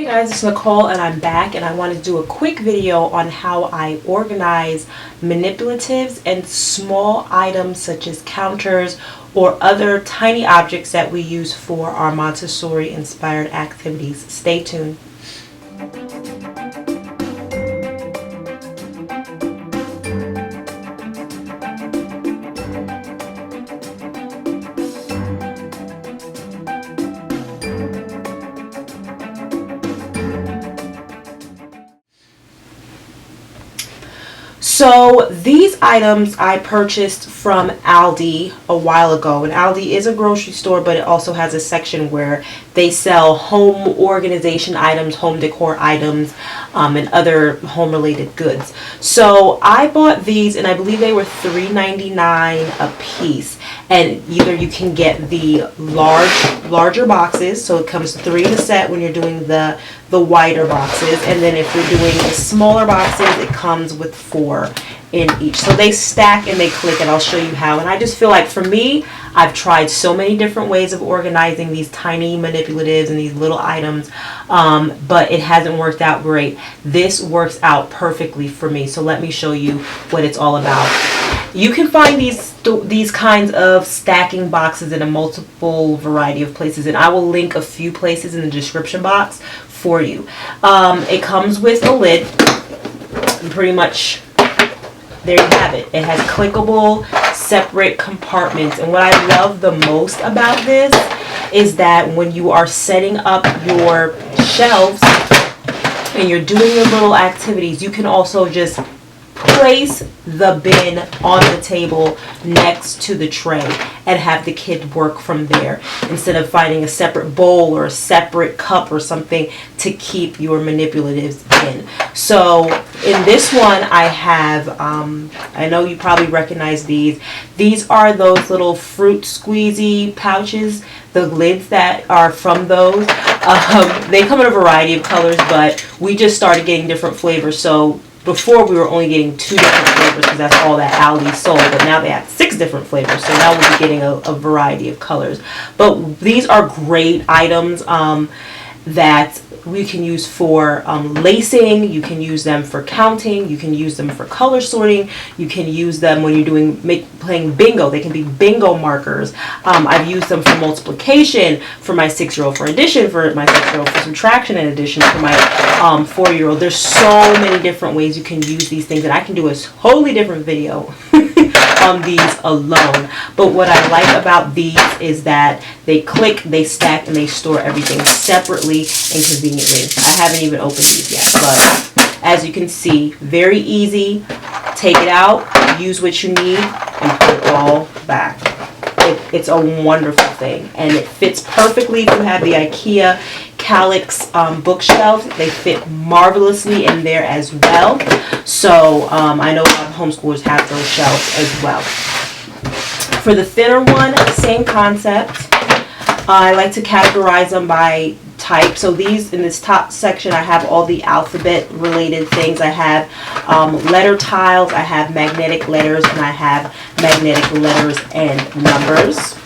Hey guys, it's Nicole and I'm back, and I want to do a quick video on how I organize manipulatives and small items such as counters or other tiny objects that we use for our Montessori inspired activities. Stay tuned. So these items I purchased from Aldi a while ago, and Aldi is a grocery store, but it also has a section where they sell home organization items, home decor items, and other home related goods. So I bought these, and I believe they were $3.99 a piece. And either you can get the larger boxes, so it comes 3 in a set when you're doing the wider boxes, and then if you're doing the smaller boxes, it comes with 4 in each. So they stack and they click, and I'll show you how. And I just feel like, for me, I've tried so many different ways of organizing these tiny manipulatives and these little items, but it hasn't worked out great. This works out perfectly for me, so let me show you what it's all about. You can find these kinds of stacking boxes in a multiple variety of places, and I will link a few places in the description box for you. It comes with a lid, and pretty much there you have it. It has clickable separate compartments, and what I love the most about this is that when you are setting up your shelves and you're doing your little activities, you can also just place the bin on the table next to the tray and have the kid work from there, instead of finding a separate bowl or a separate cup or something to keep your manipulatives in. So in this one I have, I know you probably recognize these. These are those little fruit squeezy pouches, the lids that are from those. They come in a variety of colors, but we just started getting different flavors. So before we were only getting 2 different flavors because that's all that Aldi sold, but now they have 6 different flavors, so now we'll be getting a variety of colors. But these are great items that we can use for lacing. You can use them for counting. You can use them for color sorting. You can use them when you're playing bingo. They can be bingo markers. I've used them for multiplication for my 6-year-old, for addition for my 6-year-old, for subtraction and addition for my 4-year-old. There's so many different ways you can use these things, and I can do a totally different video on these alone. But what I like about these is that they click, they stack, and they store everything separately and conveniently. I haven't even opened these yet, but as you can see, very easy. Take it out, use what you need, and put it all back. It's a wonderful thing, and it fits perfectly. If you have the IKEA Calyx bookshelves, they fit marvelously in there as well. So I know a lot of homeschoolers have those shelves as well. For the thinner one, same concept. I like to categorize them by type. So these, in this top section, I have all the alphabet related things. I have letter tiles, I have magnetic letters, and I have magnetic letters and numbers.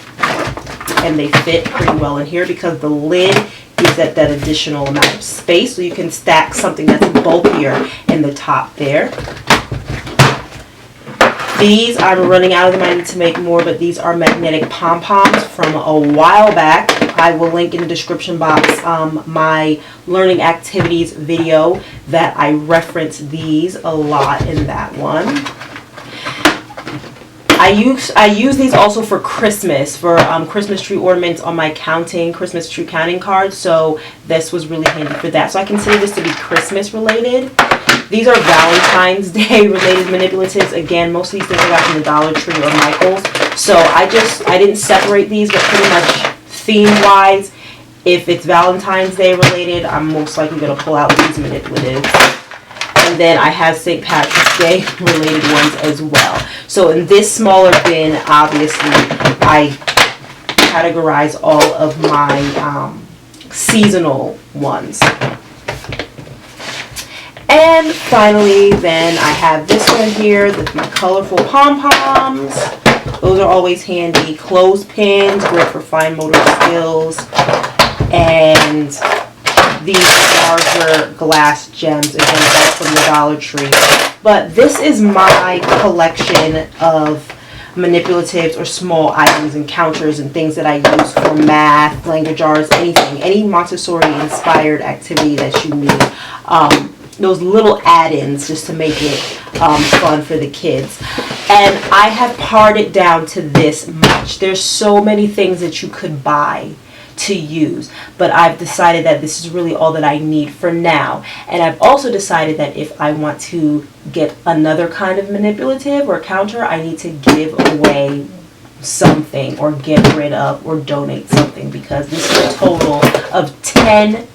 And they fit pretty well in here because the lid gives that additional amount of space, so you can stack something that's bulkier in the top there. These, I'm running out of them. I need to make more, but these are magnetic pom-poms from a while back. I will link in the description box my learning activities video that I reference these a lot in that one. I use these also for Christmas, for Christmas tree ornaments on my Christmas tree counting cards, so this was really handy for that. So I consider this to be Christmas related. These are Valentine's Day related manipulatives. Again, most of these things I got from the Dollar Tree or Michael's. So I didn't separate these, but pretty much theme wise, if it's Valentine's Day related, I'm most likely going to pull out these manipulatives. And then I have St. Patrick's Day related ones as well. So in this smaller bin, obviously, I categorize all of my seasonal ones. And finally, then I have this one here with my colorful pom-poms. Those are always handy. Clothespins, great for fine motor skills. And these larger glass gems, again, all from the Dollar Tree. But this is my collection of manipulatives or small items and counters and things that I use for math, language arts, anything, any Montessori inspired activity that you need. Those little add-ins just to make it fun for the kids. And I have pared it down to this much. There's so many things that you could buy to use, but I've decided that this is really all that I need for now. And I've also decided that if I want to get another kind of manipulative or counter, I need to give away something or get rid of or donate something, because this is a total of 10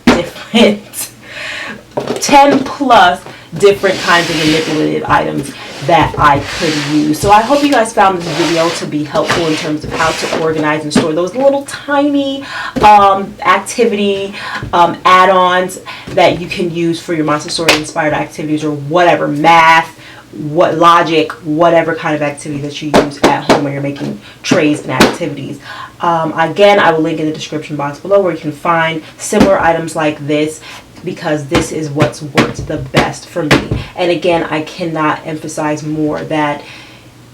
plus different kinds of manipulative items that I could use. So I hope you guys found this video to be helpful in terms of how to organize and store those little tiny activity add-ons that you can use for your Montessori inspired activities or whatever, math, logic, whatever kind of activity that you use at home when you're making trays and activities. Again, I will link in the description box below where you can find similar items like this, because this is what's worked the best for me. And again, I cannot emphasize more that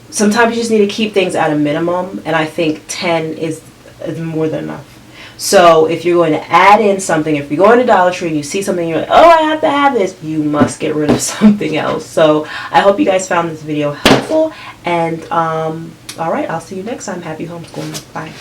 sometimes you just need to keep things at a minimum, and I think 10 is more than enough. So if you're going to add in something, if you go into Dollar Tree and you see something, you're like, oh, I have to have this, you must get rid of something else. So I hope you guys found this video helpful, and all right, I'll see you next time. Happy homeschooling. Bye.